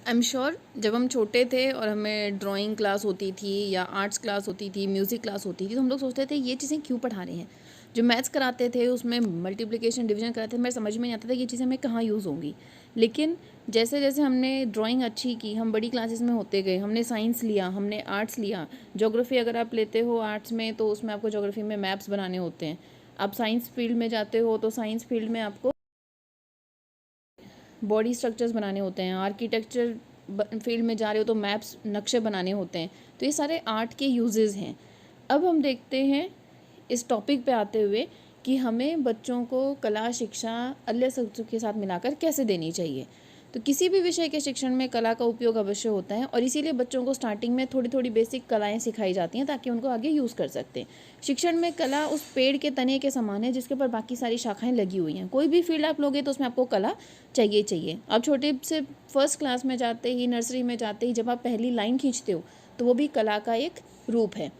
I am sure जब हम छोटे थे और हमें ड्राइंग क्लास होती थी या आर्ट्स क्लास होती थी, म्यूज़िक क्लास होती थी, तो हम लोग सोचते थे ये चीज़ें क्यों पढ़ा रहे हैं। जो मैथ्स कराते थे उसमें मल्टीप्लिकेशन डिवीजन कराते थे, मेरे समझ में नहीं आता था ये चीज़ें हमें कहाँ यूज़ होंगी। लेकिन जैसे जैसे हमने ड्राइंग अच्छी की, हम बड़ी क्लासेस में होते गए, हमने साइंस लिया, हमने आर्ट्स लिया, ज्योग्राफी अगर आप लेते हो आर्ट्स में तो उसमें आपको ज्योग्राफी में मैप्स बनाने होते हैं। आप साइंस फील्ड में जाते हो तो साइंस फील्ड में आपको बॉडी स्ट्रक्चर्स बनाने होते हैं। आर्किटेक्चर फील्ड में जा रहे हो तो मैप्स, नक्शे बनाने होते हैं। तो ये सारे आर्ट के यूजेस हैं। अब हम देखते हैं इस टॉपिक पे आते हुए कि हमें बच्चों को कला शिक्षा अन्य सब्जेक्ट के साथ मिलाकर कैसे देनी चाहिए। तो किसी भी विषय के शिक्षण में कला का उपयोग अवश्य होता है और इसीलिए बच्चों को स्टार्टिंग में थोड़ी थोड़ी बेसिक कलाएं सिखाई जाती हैं ताकि उनको आगे यूज़ कर सकते हैं। शिक्षण में कला उस पेड़ के तने के समान है जिसके ऊपर बाकी सारी शाखाएं लगी हुई हैं। कोई भी फील्ड आप लोगे तो उसमें आपको कला चाहिए चाहिए। आप छोटे से फर्स्ट क्लास में जाते ही, नर्सरी में जाते ही जब आप पहली लाइन खींचते हो तो वो भी कला का एक रूप है।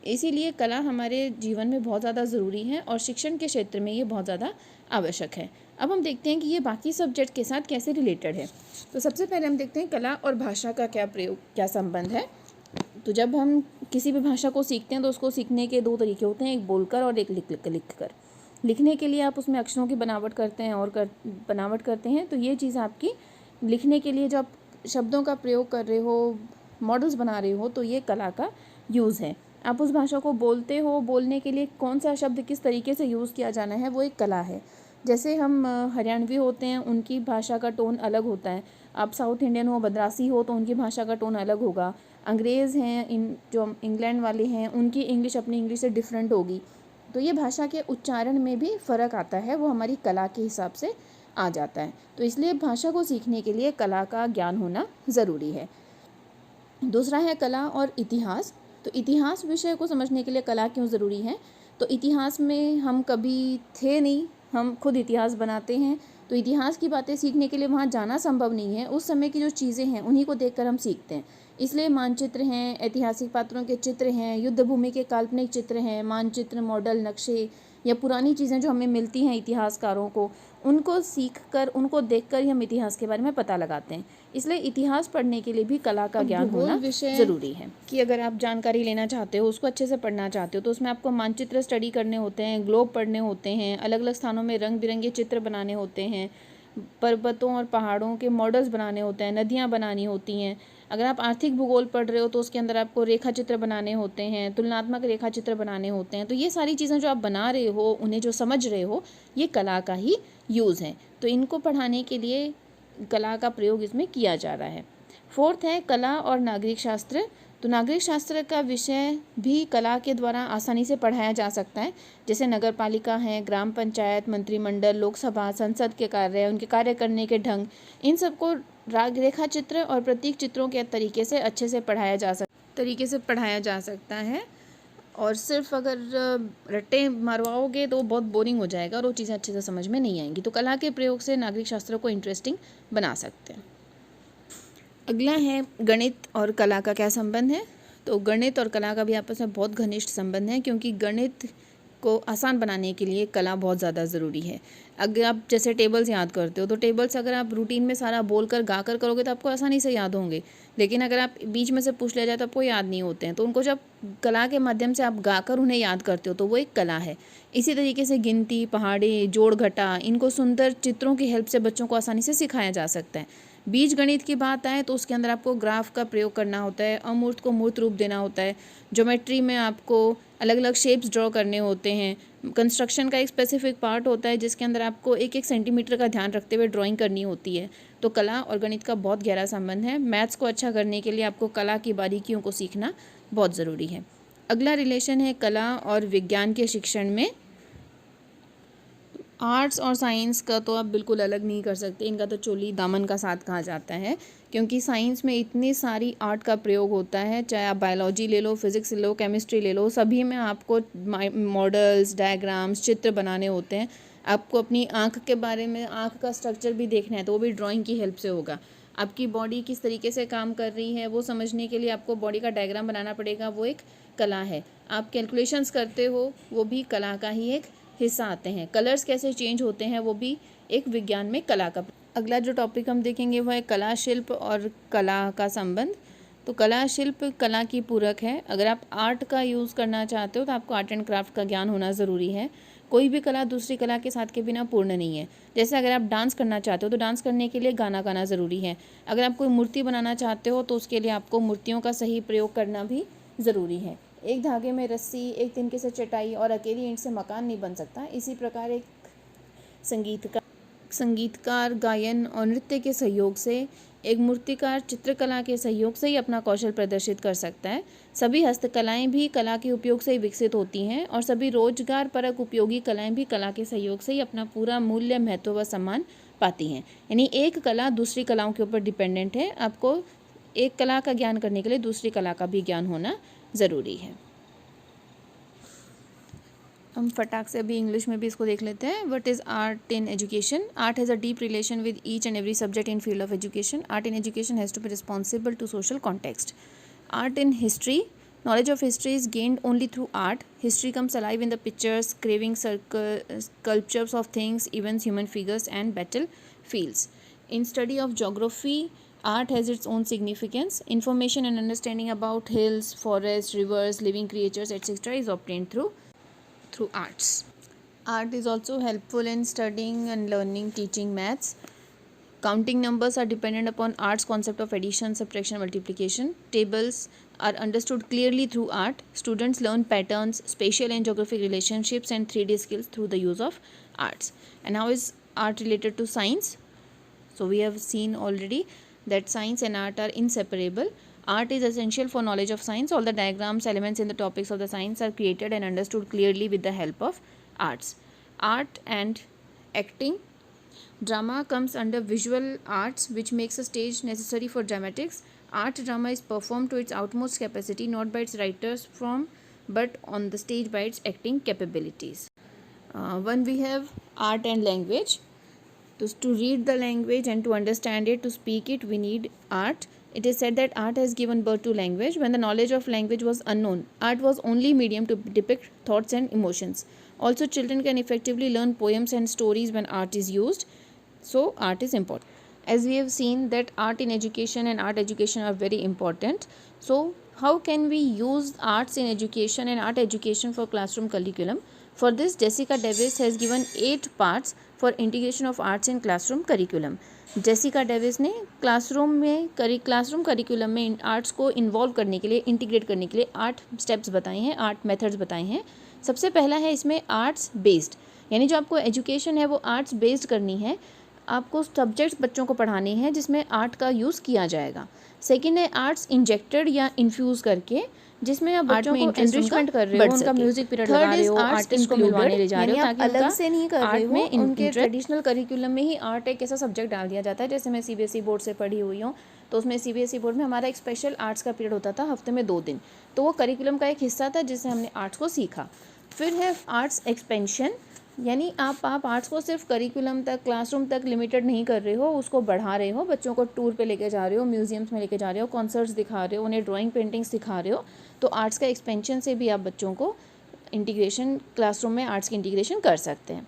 इसीलिए कला हमारे जीवन में बहुत ज़्यादा ज़रूरी है और शिक्षण के क्षेत्र में ये बहुत ज़्यादा आवश्यक है। अब हम देखते हैं कि ये बाकी सब्जेक्ट के साथ कैसे रिलेटेड है। तो सबसे पहले हम देखते हैं कला और भाषा का क्या प्रयोग, क्या संबंध है। तो जब हम किसी भी भाषा को सीखते हैं तो उसको सीखने के दो तरीके होते हैं, एक बोलकर और एक लिख कर। लिखने के लिए आप उसमें अक्षरों की बनावट करते हैं और बनावट करते हैं, तो ये चीज़ आपकी लिखने के लिए जब शब्दों का प्रयोग कर रहे हो, मॉडल्स बना रहे हो, तो ये कला का यूज़ है। आप उस भाषा को बोलते हो, बोलने के लिए कौन सा शब्द किस तरीके से यूज़ किया जाना है वो एक कला है। जैसे हम हरियाणवी होते हैं, उनकी भाषा का टोन अलग होता है। आप साउथ इंडियन हो, मद्रासी हो, तो उनकी भाषा का टोन अलग होगा। अंग्रेज़ हैं, जो इंग्लैंड वाले हैं, उनकी इंग्लिश अपनी इंग्लिश से डिफरेंट होगी। तो ये भाषा के उच्चारण में भी फ़र्क आता है, वो हमारी कला के हिसाब से आ जाता है। तो इसलिए भाषा को सीखने के लिए कला का ज्ञान होना ज़रूरी है। दूसरा है कला और इतिहास। तो इतिहास विषय को समझने के लिए कला क्यों ज़रूरी है। तो इतिहास में हम कभी थे नहीं, हम खुद इतिहास बनाते हैं। तो इतिहास की बातें सीखने के लिए वहाँ जाना संभव नहीं है। उस समय की जो चीज़ें हैं उन्हीं को देखकर हम सीखते हैं। इसलिए मानचित्र हैं, ऐतिहासिक पात्रों के चित्र हैं, युद्ध भूमि के काल्पनिक चित्र हैं, मानचित्र, मॉडल, नक्शे या पुरानी चीज़ें जो हमें मिलती हैं इतिहासकारों को, उनको सीखकर, उनको देखकर ही हम इतिहास के बारे में पता लगाते हैं। इसलिए इतिहास पढ़ने के लिए भी कला का ज्ञान होना ज़रूरी है। कि अगर आप जानकारी लेना चाहते हो, उसको अच्छे से पढ़ना चाहते हो, तो उसमें आपको मानचित्र स्टडी करने होते हैं, ग्लोब पढ़ने होते हैं, अलग अलग स्थानों में रंग बिरंगे चित्र बनाने होते हैं, पर्वतों और पहाड़ों के मॉडल्स बनाने होते हैं, नदियाँ बनानी होती हैं। अगर आप आर्थिक भूगोल पढ़ रहे हो तो उसके अंदर आपको रेखा चित्र बनाने होते हैं, तुलनात्मक रेखा चित्र बनाने होते हैं। तो ये सारी चीज़ें जो आप बना रहे हो, उन्हें जो समझ रहे हो, ये कला का ही यूज़ है। तो इनको पढ़ाने के लिए कला का प्रयोग इसमें किया जा रहा है। फोर्थ है कला और नागरिक शास्त्र। तो नागरिक शास्त्र का विषय भी कला के द्वारा आसानी से पढ़ाया जा सकता है। जैसे नगर पालिका है, ग्राम पंचायत, मंत्रिमंडल, लोकसभा, संसद के कार्य, उनके कार्य करने के ढंग, इन सबको रेखा चित्र और प्रतीक चित्रों के तरीके से अच्छे से पढ़ाया जा सकता है। और सिर्फ अगर रट्टे मरवाओगे तो बहुत बोरिंग हो जाएगा और वो चीज़ें अच्छे से समझ में नहीं आएंगी। तो कला के प्रयोग से नागरिक शास्त्र को इंटरेस्टिंग बना सकते हैं। अगला है गणित और कला का क्या संबंध है। तो गणित और कला का भी आपस में बहुत घनिष्ठ संबंध है, क्योंकि गणित को आसान बनाने के लिए कला बहुत ज़्यादा ज़रूरी है। अगर आप जैसे टेबल्स याद करते हो, तो टेबल्स अगर आप रूटीन में सारा बोल कर गा कर करोगे तो आपको आसानी से याद होंगे। लेकिन अगर आप बीच में से पूछ लिया जाए तो आपको याद नहीं होते हैं। तो उनको जब कला के माध्यम से आप गाकर उन्हें याद करते हो तो वो एक कला है। इसी तरीके से गिनती, पहाड़े, जोड़ घटा, इनको सुंदर चित्रों की हेल्प से बच्चों को आसानी से सिखाया जा सकता है। बीज गणित की बात आए तो उसके अंदर आपको ग्राफ का प्रयोग करना होता है, अमूर्त को मूर्त रूप देना होता है। ज्योमेट्री में आपको अलग अलग शेप्स ड्रॉ करने होते हैं। कंस्ट्रक्शन का एक स्पेसिफिक पार्ट होता है जिसके अंदर आपको एक एक सेंटीमीटर का ध्यान रखते हुए ड्राइंग करनी होती है। तो कला और गणित का बहुत गहरा संबंध है। मैथ्स को अच्छा करने के लिए आपको कला की बारीकियों को सीखना बहुत ज़रूरी है। अगला रिलेशन है कला और विज्ञान के शिक्षण में। आर्ट्स और साइंस का तो आप बिल्कुल अलग नहीं कर सकते, इनका तो चोली दामन का साथ कहा जाता है। क्योंकि साइंस में इतनी सारी आर्ट का प्रयोग होता है, चाहे आप बायोलॉजी ले लो, फिजिक्स ले लो, केमिस्ट्री ले लो, सभी में आपको मॉडल्स, डायग्राम्स, चित्र बनाने होते हैं। आपको अपनी आँख के बारे में, आँख का स्ट्रक्चर भी देखना है तो वो भी ड्राइंग की हेल्प से होगा। आपकी बॉडी किस तरीके से काम कर रही है वो समझने के लिए आपको बॉडी का डायग्राम बनाना पड़ेगा, वो एक कला है। आप कैलकुलेशंस करते हो, वो भी कला का ही एक हिस्सा आते हैं। कलर्स कैसे चेंज होते हैं वो भी एक विज्ञान में कला का। अगला जो टॉपिक हम देखेंगे वो है कला शिल्प और कला का संबंध। तो कला शिल्प कला की पूरक है। अगर आप आर्ट का यूज़ करना चाहते हो तो आपको आर्ट एंड क्राफ्ट का ज्ञान होना ज़रूरी है। कोई भी कला दूसरी कला के साथ के बिना पूर्ण नहीं है। जैसे अगर आप डांस करना चाहते हो तो डांस करने के लिए गाना गाना ज़रूरी है। अगर आप कोई मूर्ति बनाना चाहते हो तो उसके लिए आपको मूर्तियों का सही प्रयोग करना भी ज़रूरी है। एक धागे में रस्सी, एक तिनके से चटाई और अकेली ईंट से मकान नहीं बन सकता। इसी प्रकार एक संगीतकार गायन और नृत्य के सहयोग से, एक मूर्तिकार चित्रकला के सहयोग से ही अपना कौशल प्रदर्शित कर सकता है। सभी हस्तकलाएं भी कला के उपयोग से ही विकसित होती हैं और सभी रोजगार परक उपयोगी कलाएं भी कला के सहयोग से ही अपना पूरा मूल्य, महत्व व सम्मान पाती हैं। यानी एक कला दूसरी कलाओं के ऊपर डिपेंडेंट है। आपको एक कला का ज्ञान करने के लिए दूसरी कला का भी ज्ञान होना ज़रूरी है। हम फटाक से अभी इंग्लिश में भी इसको देख लेते हैं। What is art in education? Art has a deep relation with each and every subject in field of education. Art in education has to be responsible to social context. Art in history. Knowledge of history is gained only through art. History comes alive in the pictures, carving, sculptures of things, events, human figures, and battlefields. In study of geography, art has its own significance. Information and understanding about hills, forests, rivers, living creatures, etc. is obtained through arts. Art is also helpful in studying and learning, teaching maths. Counting numbers are dependent upon art's concept of addition, subtraction, multiplication. Tables are understood clearly through art. Students learn patterns, spatial and geographic relationships, and 3D skills through the use of arts. And how is art related to science? So we have seen already that science and art are inseparable. Art is essential for knowledge of science. All the diagrams, elements in the topics of the science are created and understood clearly with the help of arts. Art and acting. Drama comes under visual arts, which makes a stage necessary for dramatics. Art drama is performed to its utmost capacity, not by its writers but on the stage by its acting capabilities. When we have art and language. To read the language and to understand it, to speak it, we need art. It is said that art has given birth to language. When the knowledge of language was unknown, art was only medium to depict thoughts and emotions. Also, children can effectively learn poems and stories when art is used. So, art is important. As we have seen that art in education and art education are very important. So, how can we use arts in education and art education for classroom curriculum? For this, Jessica Davis has given 8 parts for integration of arts in classroom curriculum. Jessica Davis ने classroom curriculum में arts को involve करने के लिए, integrate करने के लिए 8 steps बताए हैं, 8 मेथड्स बताए हैं. सबसे पहला है इसमें आर्ट्स बेस्ड, यानी जो आपको एजुकेशन है वो आर्ट्स बेस्ड करनी है. आपको सब्जेक्ट्स बच्चों को पढ़ाने हैं जिसमें आर्ट का यूज़ किया जाएगा. सेकेंड है आर्ट्स इंजेक्टेड या इन्फ्यूज़ करके, जिसमें आप बच्चों को एनरिचमेंट कर रहे हो, उनका म्यूजिक पीरियड लगा रहे हो, आर्टिस्ट को मिलवाने ले जा रहे हो, ताकि अलग से नहीं कर रहे हो, उनके ट्रेडिशनल करिकुलम में ही आर्ट एक ऐसा सब्जेक्ट डाल दिया जाता है. जैसे मैं सीबीएसई बोर्ड से पढ़ी हुई हूँ, तो उसमें सीबीएसई बोर्ड में हमारा एक स्पेशल आर्ट्स का पीरियड होता था हफ्ते में 2 दिन, तो वो करिकुलम का एक हिस्सा था जिससे हमने आर्ट्स को सीखा. फिर है आर्ट्स एक्सपेंशन, यानी आप आर्ट्स को सिर्फ करिकुलम तक, क्लासरूम तक लिमिटेड नहीं कर रहे हो, उसको बढ़ा रहे हो, बच्चों को टूर पे लेके जा रहे हो, म्यूजियम्स में लेके जा रहे हो, कॉन्सर्ट्स दिखा रहे हो, उन्हें ड्राइंग पेंटिंग सिखा रहे हो. तो आर्ट्स का एक्सपेंशन से भी आप बच्चों को इंटीग्रेशन, क्लासरूम में आर्ट्स की इंटीग्रेशन कर सकते हैं.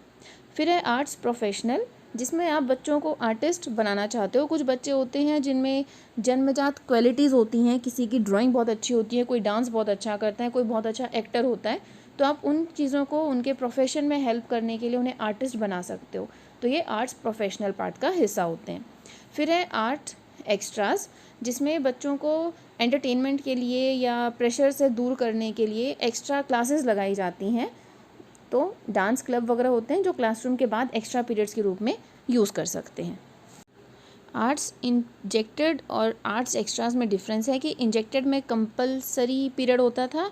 फिर है आर्ट्स प्रोफेशनल, जिसमें आप बच्चों को आर्टिस्ट बनाना चाहते हो. कुछ बच्चे होते हैं जिनमें जन्मजात क्वालिटीज़ होती हैं, किसी की ड्राइंग बहुत अच्छी होती है, कोई डांस बहुत अच्छा करता है, कोई बहुत अच्छा एक्टर होता है, तो आप उन चीज़ों को उनके प्रोफेशन में हेल्प करने के लिए उन्हें आर्टिस्ट बना सकते हो. तो ये आर्ट्स प्रोफेशनल पार्ट का हिस्सा होते हैं. फिर है आर्ट एक्स्ट्रास, जिसमें बच्चों को एंटरटेनमेंट के लिए या प्रेशर से दूर करने के लिए एक्स्ट्रा क्लासेस लगाई जाती हैं. तो डांस क्लब वगैरह होते हैं जो क्लासरूम के बाद एक्स्ट्रा पीरियड्स के रूप में यूज़ कर सकते हैं. आर्ट्स इंजेक्टेड और आर्ट्स एक्स्ट्रास में डिफरेंस है कि इंजेक्टेड में कंपलसरी पीरियड होता था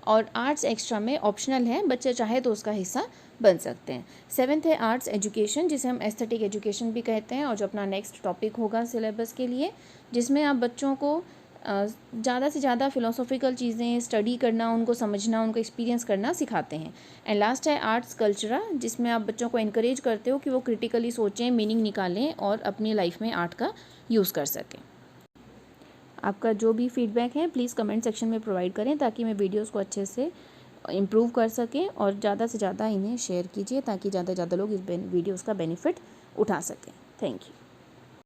और आर्ट्स एक्स्ट्रा में ऑप्शनल है, बच्चे चाहे तो उसका हिस्सा बन सकते हैं. 7th है आर्ट्स एजुकेशन, जिसे हम एस्थेटिक एजुकेशन भी कहते हैं, और जो अपना नेक्स्ट टॉपिक होगा सिलेबस के लिए, जिसमें आप बच्चों को ज़्यादा से ज़्यादा फ़िलोसॉफिकल चीज़ें स्टडी करना, उनको समझना, उनको एक्सपीरियंस करना सिखाते हैं. एंड लास्ट है आर्ट्स कल्चरा, जिसमें आप बच्चों को इनकरेज करते हो कि वो क्रिटिकली सोचें, मीनिंग निकालें और अपनी लाइफ में आर्ट का यूज़ कर सकें. आपका जो भी फीडबैक है प्लीज़ कमेंट सेक्शन में प्रोवाइड करें, ताकि मैं वीडियोस को अच्छे से इम्प्रूव कर सकें, और ज़्यादा से ज़्यादा इन्हें शेयर कीजिए ताकि ज़्यादा से ज़्यादा लोग इस वीडियोस का बेनिफिट उठा सकें. Thank you.